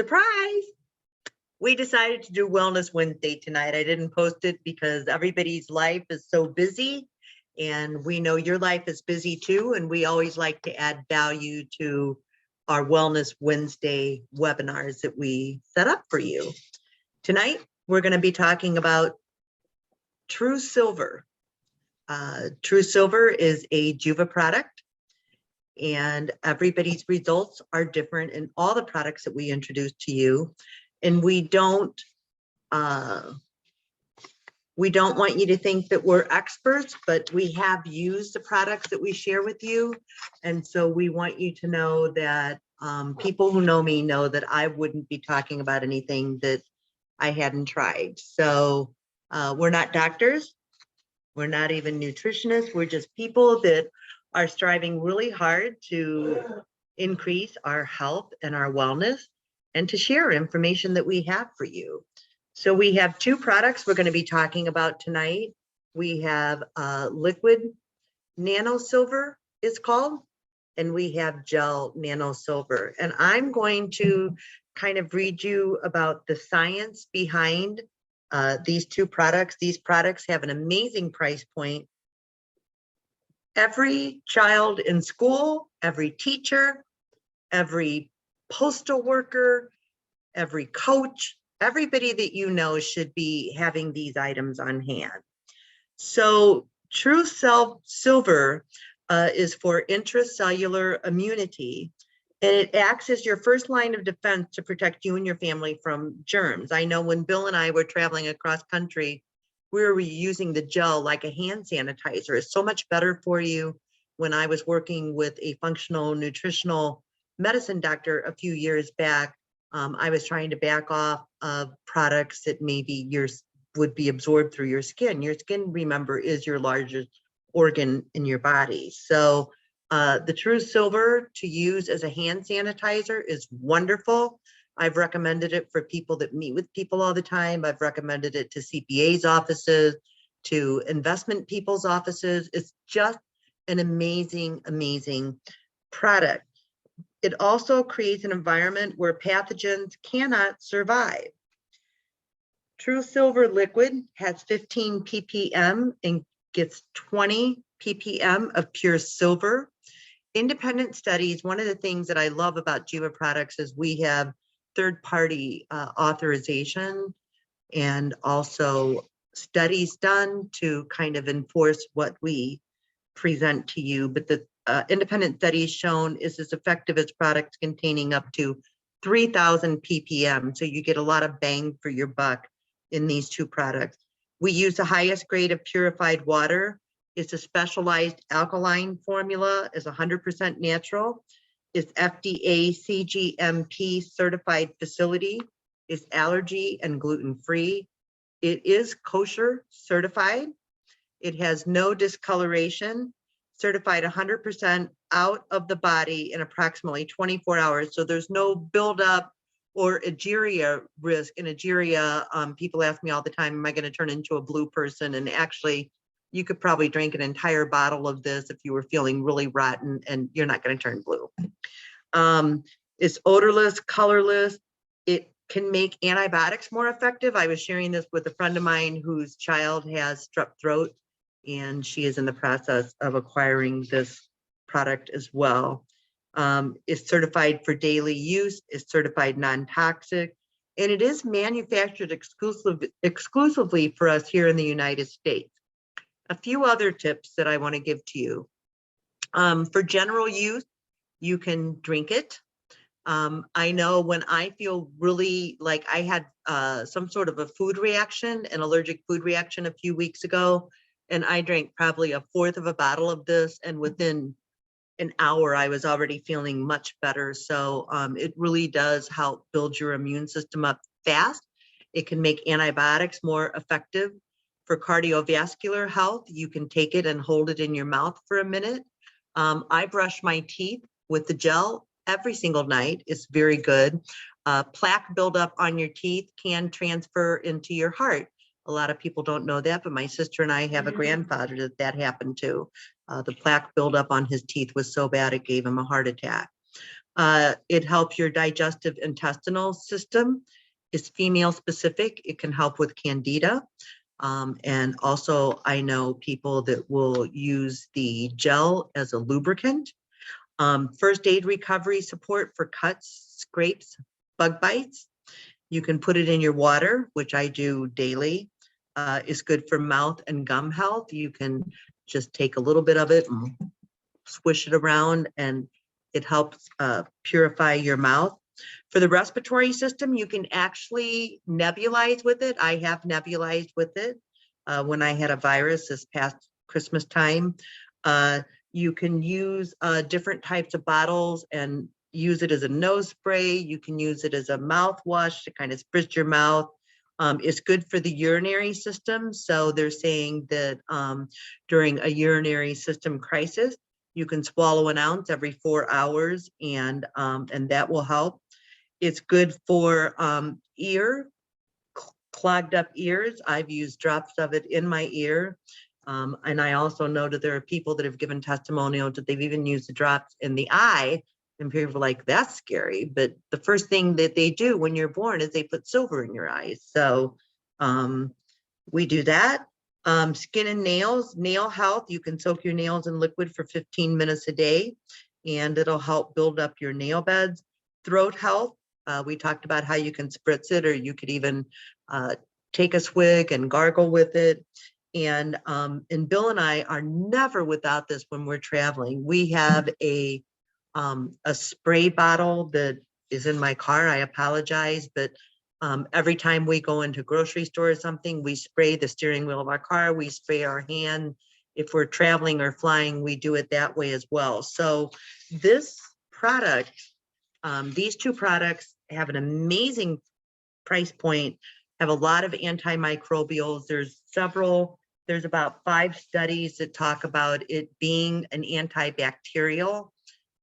Surprise! We decided to do Wellness Wednesday tonight. I didn't post it because everybody's life is so busy, and we know your life is busy too, and we always like to add value to our Wellness Wednesday webinars that we set up for you. Tonight, we're going to be talking about True Silver. True Silver is a Juva product, and everybody's results are different in all the products that we introduce to you. And we don't want you to think that we're experts, but we have used the products that we share with you. And so we want you to know that people who know me know that I wouldn't be talking about anything that I hadn't tried. So we're not doctors. We're not even nutritionists. We're just people that are striving really hard to increase our health and our wellness and to share information that we have for you. So we have two products we're going to be talking about tonight. We have liquid nano silver, it's called, and we have gel nano silver. And I'm going to kind of read you about the science behind these two products. These products have an amazing price point. Every child in school, every teacher, every postal worker, every coach, everybody that you know should be having these items on hand. So True Silver is for intracellular immunity, and it acts as your first line of defense to protect you and your family from germs. I know when Bill and I were traveling across country, we were using the gel like a hand sanitizer. It's so much better for you. When I was working with a functional nutritional medicine doctor a few years back, I was trying to back off of products that maybe would be absorbed through your skin. Your skin, remember, is your largest organ in your body. So the True Silver to use as a hand sanitizer is wonderful. I've recommended it for people that meet with people all the time. I've recommended it to CPA's offices, to investment people's offices. It's just an amazing, amazing product. It also creates an environment where pathogens cannot survive. True Silver liquid has 15 ppm and gets 20 ppm of pure silver. Independent studies, one of the things that I love about Juva products is we have third-party authorization and also studies done to kind of enforce what we present to you. But the independent studies shown is as effective as products containing up to 3,000 ppm. So you get a lot of bang for your buck in these two products. We use the highest grade of purified water. It's a specialized alkaline formula. It's 100% natural. It's FDA CGMP certified facility. It's allergy and gluten-free. It is kosher certified. It has no discoloration, certified 100% out of the body in approximately 24 hours. So there's no buildup or ageria risk. In ageria, people ask me all the time, am I going to turn into a blue person? And actually, you could probably drink an entire bottle of this if you were feeling really rotten, and you're not going to turn blue. It's odorless, colorless. It can make antibiotics more effective. I was sharing this with a friend of mine whose child has strep throat, and she is in the process of acquiring this product as well. It's certified for daily use. It's certified non-toxic, and it is manufactured exclusively for us here in the United States. A few other tips that I want to give to you. For general use, you can drink it. I know when I feel really like I had some sort of a food reaction, an allergic food reaction a few weeks ago, and I drank probably a fourth of a bottle of this, and within an hour, I was already feeling much better. So it really does help build your immune system up fast. It can make antibiotics more effective. For cardiovascular health, you can take it and hold it in your mouth for a minute. I brush my teeth with the gel every single night. It's very good. Plaque buildup on your teeth can transfer into your heart. A lot of people don't know that, but my sister and I have a grandfather that happened to. The plaque buildup on his teeth was so bad it gave him a heart attack. It helps your digestive intestinal system. It's female specific. It can help with candida. And also I know people that will use the gel as a lubricant. First aid recovery support for cuts, scrapes, bug bites. You can put it in your water, which I do daily. It's good for mouth and gum health. You can just take a little bit of it and swish it around, and it helps purify your mouth. For the respiratory system, you can actually nebulize with it. I have nebulized with it when I had a virus this past Christmas time. You can use different types of bottles and use it as a nose spray. You can use it as a mouthwash to kind of spritz your mouth. It's good for the urinary system. So they're saying that during a urinary system crisis, you can swallow an ounce every 4 hours, and that will help. It's good for clogged up ears. I've used drops of it in my ear. And I also know that there are people that have given testimonials that they've even used the drops in the eye, and people are like, that's scary. But the first thing that they do when you're born is they put silver in your eyes. So we do that. Skin and nails, nail health. You can soak your nails in liquid for 15 minutes a day, and it'll help build up your nail beds. Throat health. We talked about how you can spritz it, or you could even take a swig and gargle with it. And Bill and I are never without this when we're traveling. We have a spray bottle that is in my car. I apologize, but every time we go into grocery store or something, we spray the steering wheel of our car, we spray our hand. If we're traveling or flying, we do it that way as well. So this product, these two products have an amazing price point, have a lot of antimicrobials. There's about 5 studies that talk about it being an antibacterial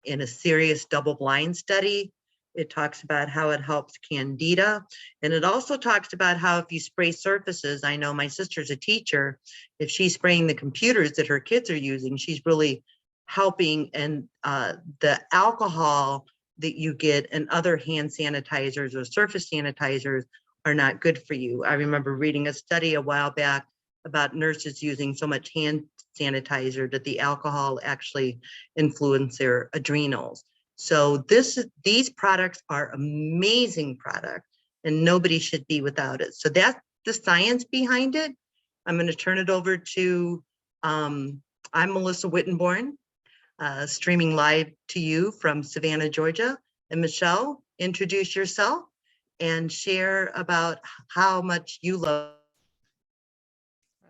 in a serious double-blind study. It talks about how it helps candida. And it also talks about how if you spray surfaces, I know my sister's a teacher, if she's spraying the computers that her kids are using, she's really helping. And the alcohol that you get and other hand sanitizers or surface sanitizers are not good for you. I remember reading a study a while back about nurses using so much hand sanitizer that the alcohol actually influenced their adrenals. So these products are amazing products, and nobody should be without it. So that's the science behind it. I'm going to turn it over to, I'm Melissa Wittenborn, streaming live to you from Savannah, Georgia. And Michelle, introduce yourself and share about how much you love.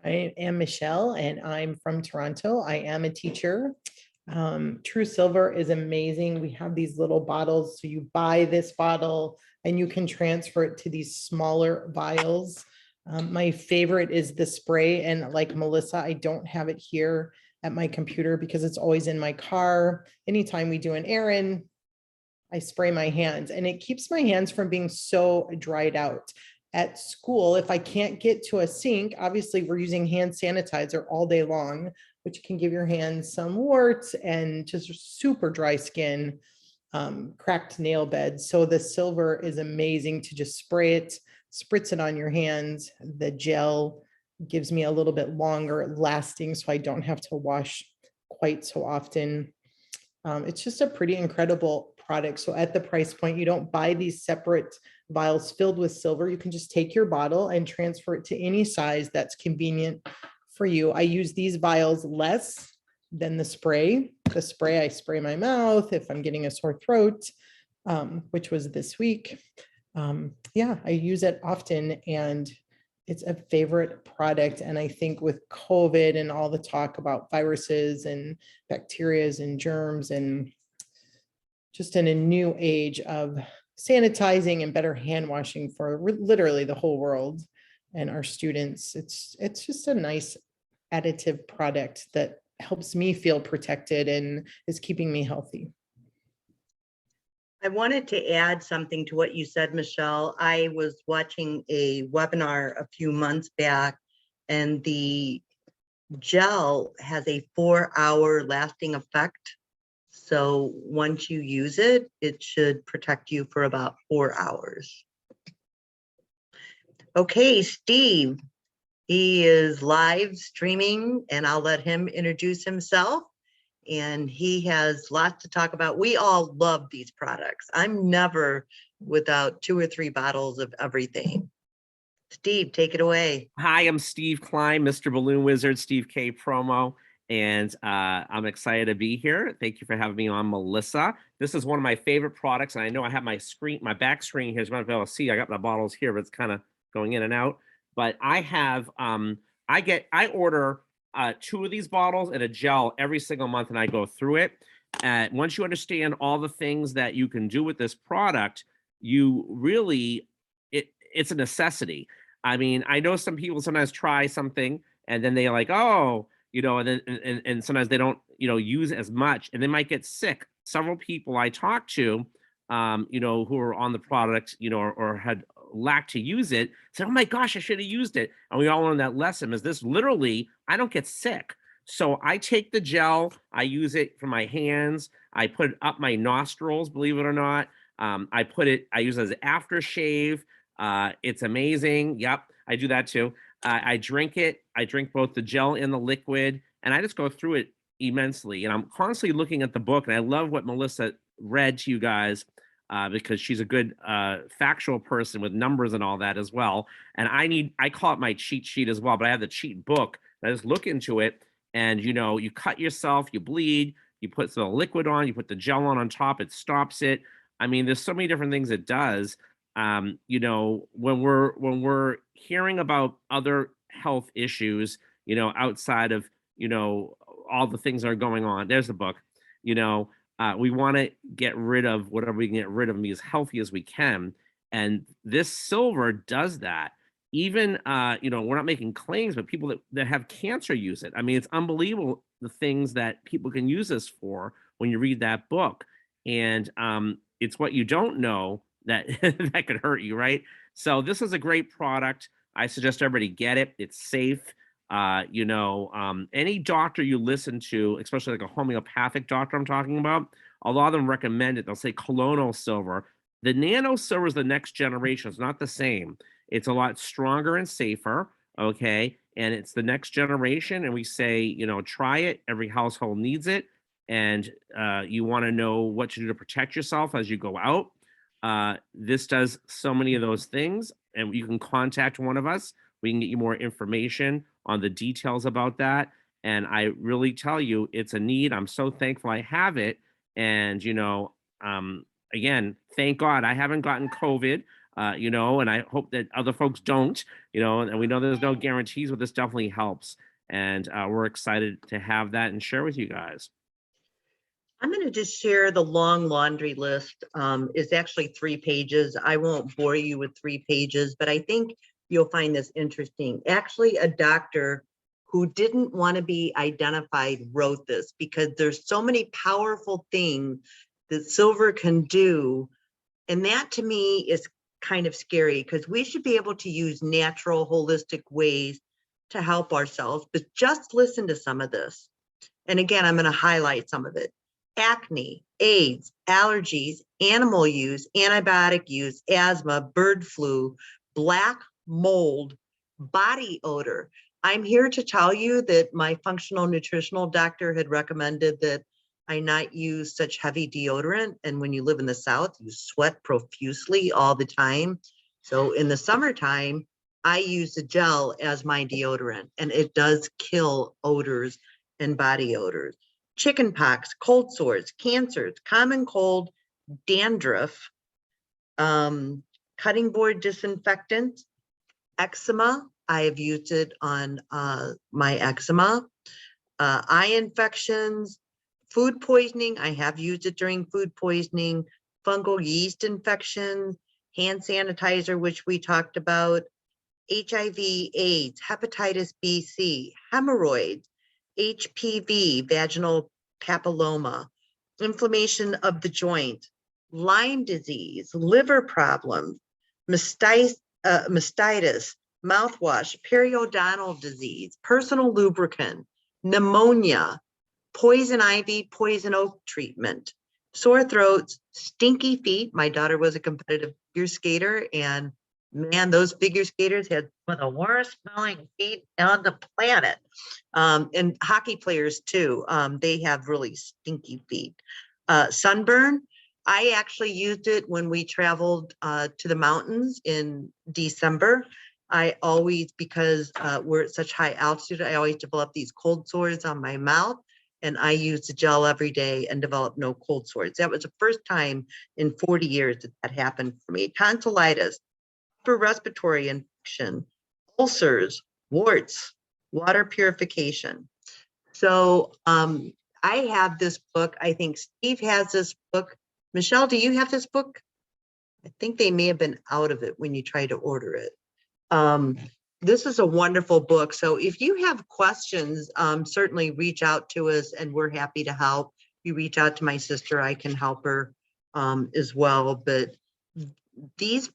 I am Michelle, and I'm from Toronto. I am a teacher. True Silver is amazing. We have these little bottles. So you buy this bottle and you can transfer it to these smaller vials. My favorite is the spray. And like Melissa, I don't have it here at my computer because it's always in my car. Anytime we do an errand, I spray my hands, and it keeps my hands from being so dried out. At school, if I can't get to a sink, obviously we're using hand sanitizer all day long, which can give your hands some warts and just super dry skin, cracked nail beds. So the silver is amazing to just spray it, spritz it on your hands. The gel gives me a little bit longer lasting, so I don't have to wash quite so often. It's just a pretty incredible product. So at the price point, you don't buy these separate vials filled with silver. You can just take your bottle and transfer it to any size that's convenient for you. I use these vials less than the spray. The spray, I spray my mouth if I'm getting a sore throat, which was this week. Yeah, I use it often, and it's a favorite product. And I think with COVID and all the talk about viruses and bacteria and germs, and just in a new age of sanitizing and better hand washing for literally the whole world and our students, it's just a nice additive product that helps me feel protected and is keeping me healthy. I wanted to add something to what you said, Michelle. I was watching a webinar a few months back, and the gel has a 4-hour lasting effect. So once you use it, it should protect you for about 4 hours. Okay, Steve, he is live streaming and I'll let him introduce himself. And he has lots to talk about. We all love these products. I'm never without 2 or 3 bottles of everything. Steve, take it away. Hi, I'm Steve Klein, Mr. Balloon Wizard, Steve K promo, and I'm excited to be here. Thank you for having me on, Melissa. This is one of my favorite products, and I know I have my screen, my back screen here. As you might be able to see, I got the bottles here, but it's kind of going in and out. But I have, I order 2 of these bottles and a gel every single month, and I go through it. Once you understand all the things that you can do with this product, you really, it's a necessity. I mean, I know some people sometimes try something and then they're like, oh, and then and sometimes they don't, use as much and they might get sick. Several people I talked to, who are on the product, or had lacked to use it, said, oh my gosh, I should have used it. And we all learned that lesson is this literally, I don't get sick. So I take the gel, I use it for my hands, I put it up my nostrils, believe it or not. I use it as aftershave. It's amazing. Yep, I do that too. I drink it. I drink both the gel and the liquid, and I just go through it immensely. And I'm constantly looking at the book, and I love what Melissa read to you guys because she's a good factual person with numbers and all that as well. And I call it my cheat sheet as well, but I have the cheat book. I just look into it, and you cut yourself, you bleed, you put some liquid on, you put the gel on top, it stops it. I mean, there's so many different things it does. When we're hearing about other health issues, outside of, all the things that are going on, there's the book, we want to get rid of whatever we can get rid of and be as healthy as we can. And this silver does that. Even, we're not making claims, but people that have cancer use it. I mean, it's unbelievable the things that people can use this for when you read that book. And it's what you don't know that that could hurt you, right? So this is a great product. I suggest everybody get it. It's safe. Any doctor you listen to, especially like a homeopathic doctor I'm talking about, a lot of them recommend it. They'll say colloidal silver. The nano silver is the next generation. It's not the same. It's a lot stronger and safer. Okay. And it's the next generation. And we say, try it. Every household needs it. And you want to know what to do to protect yourself as you go out. This does so many of those things, and you can contact one of us. We can get you more information on the details about that. And I really tell you, it's a need. I'm so thankful I have it. And, again, thank God I haven't gotten COVID, and I hope that other folks don't, and we know there's no guarantees, but this definitely helps. And we're excited to have that and share with you guys. I'm going to just share the long laundry list. It's actually 3 pages. I won't bore you with 3 pages, but I think you'll find this interesting. Actually, a doctor who didn't want to be identified wrote this because there's so many powerful things that silver can do. And that to me is kind of scary because we should be able to use natural, holistic ways to help ourselves. But just listen to some of this. And again, I'm going to highlight some of it. Acne, AIDS, allergies, animal use, antibiotic use, asthma, bird flu, black mold, body odor. I'm here to tell you that my functional nutritional doctor had recommended that I not use such heavy deodorant. And when you live in the South, you sweat profusely all the time. So in the summertime, I use the gel as my deodorant, and it does kill odors and body odors. Chickenpox, cold sores, cancers, common cold, dandruff, cutting board disinfectant, eczema. I have used it on my eczema, eye infections, food poisoning. I have used it during food poisoning, fungal yeast infections, hand sanitizer, which we talked about, HIV, AIDS, hepatitis B, C, hemorrhoids, HPV, vaginal papilloma, inflammation of the joint, Lyme disease, liver problems, mastitis, mouthwash, periodontal disease, personal lubricant, pneumonia, poison ivy, poison oak treatment, sore throats, stinky feet. My daughter was a competitive figure skater, and man, those figure skaters had one of the worst smelling feet on the planet. And hockey players too. They have really stinky feet. Sunburn. I actually used it when we traveled to the mountains in December. I always, because we're at such high altitude, I always develop these cold sores on my mouth, and I use the gel every day and develop no cold sores. That was the first time in 40 years that that happened for me. Tonsillitis, upper respiratory infection, ulcers, warts, water purification. So I have this book. I think Steve has this book. Michelle, do you have this book? I think they may have been out of it when you tried to order it. This is a wonderful book. So if you have questions, certainly reach out to us and we're happy to help. You reach out to my sister, I can help her as well. But these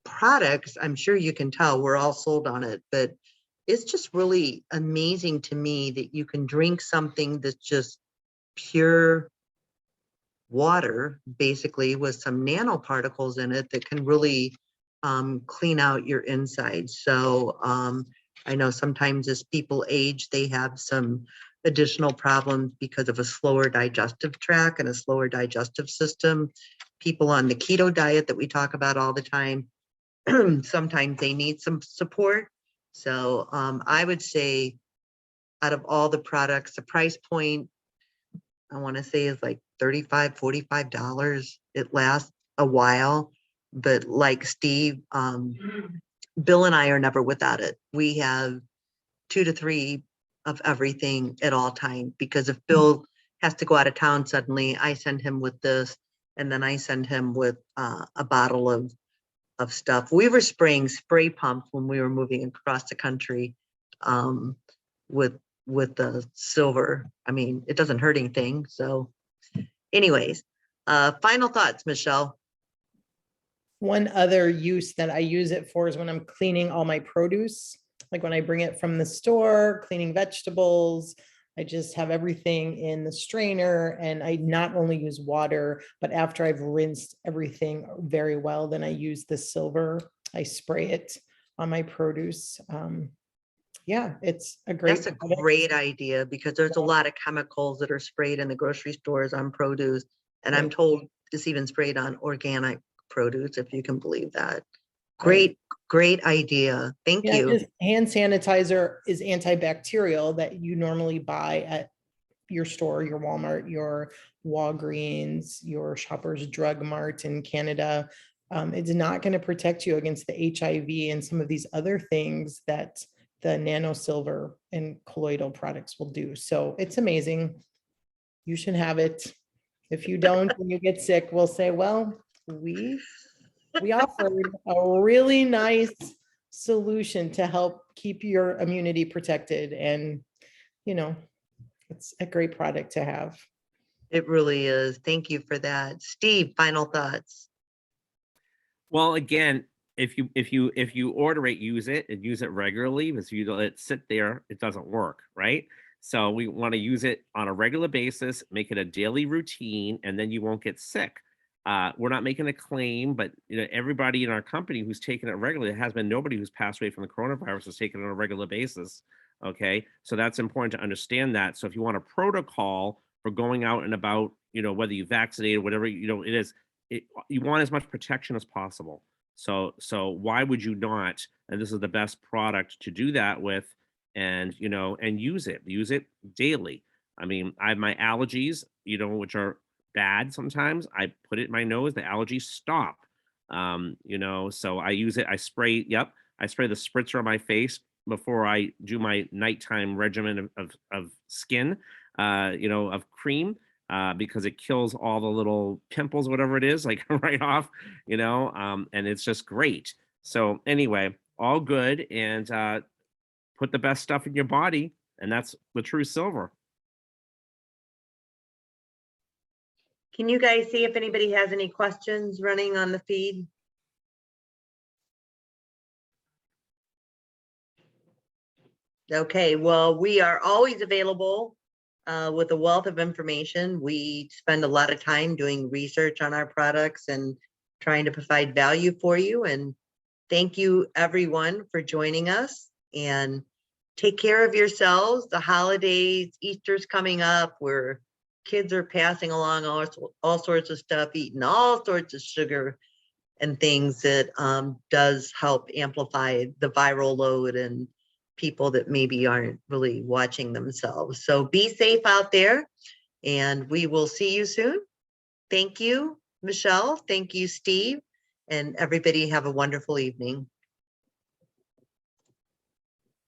products, I'm sure you can tell, we're all sold on it, but it's just really amazing to me that you can drink something that's just pure water, basically, with some nanoparticles in it that can really clean out your insides. So I know sometimes as people age, they have some additional problems because of a slower digestive tract and a slower digestive system. People on the keto diet that we talk about all the time, sometimes they need some support. So I would say out of all the products, the price point, I want to say is like $35, $45. It lasts a while, but like Steve, Bill and I are never without it. We have 2 to 3 of everything at all time, because if Bill has to go out of town suddenly, I send him with this, and then I send him with a bottle of stuff. We were spraying spray pumps when we were moving across the country with the silver. I mean, it doesn't hurt anything. So anyways, final thoughts, Michelle. One other use that I use it for is when I'm cleaning all my produce, like when I bring it from the store, cleaning vegetables. I just have everything in the strainer, and I not only use water, but after I've rinsed everything very well, then I use the silver. I spray it on my produce. Yeah, it's a great That's a product. great idea, because there's a lot of chemicals that are sprayed in the grocery stores on produce. And I'm Right. told it's even sprayed on organic produce, if you can believe that. Right. Great idea. Thank Yeah, you. just hand sanitizer is antibacterial that you normally buy at your store, your Walmart, your Walgreens, your Shoppers Drug Mart in Canada. It's not going to protect you against the HIV and some of these other things that the nano silver and colloidal products will do. So it's amazing. You should have it. If you don't and you get sick, we'll say, well, we offered a really nice solution to help keep your immunity protected. And, you know, it's a great product to have. It really is. Thank you for that. Steve, final thoughts. Well, again, if you order it, use it and use it regularly, because if you let it sit there, it doesn't work, right? So we want to use it on a regular basis, make it a daily routine, and then you won't get sick. We're not making a claim, but you know, everybody in our company who's taken it regularly, there has been nobody who's passed away from the coronavirus has taken it on a regular basis. Okay, so that's important to understand that. So if you want a protocol for going out and about, you know, whether you vaccinate or whatever, you know, it is, you want as much protection as possible. So why would you not? And this is the best product to do that with, and you know, and use it daily. I mean, I have my allergies, you know, which are bad sometimes. I put it in my nose, the allergies stop. You know, so I use it, I spray, I spray the spritzer on my face before I do my nighttime regimen of skin, you know, of cream, because it kills all the little pimples, whatever it is, like right off, you know, and it's just great. So anyway, all good, and put the best stuff in your body, and that's the true silver. Can you guys see if anybody has any questions running on the feed? Okay, well, we are always available with a wealth of information. We spend a lot of time doing research on our products and trying to provide value for you. And thank you everyone for joining us, and take care of yourselves. The holidays, Easter's coming up, where kids are passing along all sorts of stuff, eating all sorts of sugar and things that does help amplify the viral load and people that maybe aren't really watching themselves. So be safe out there, and we will see you soon. Thank you, Michelle. Thank you, Steve. And everybody have a wonderful evening.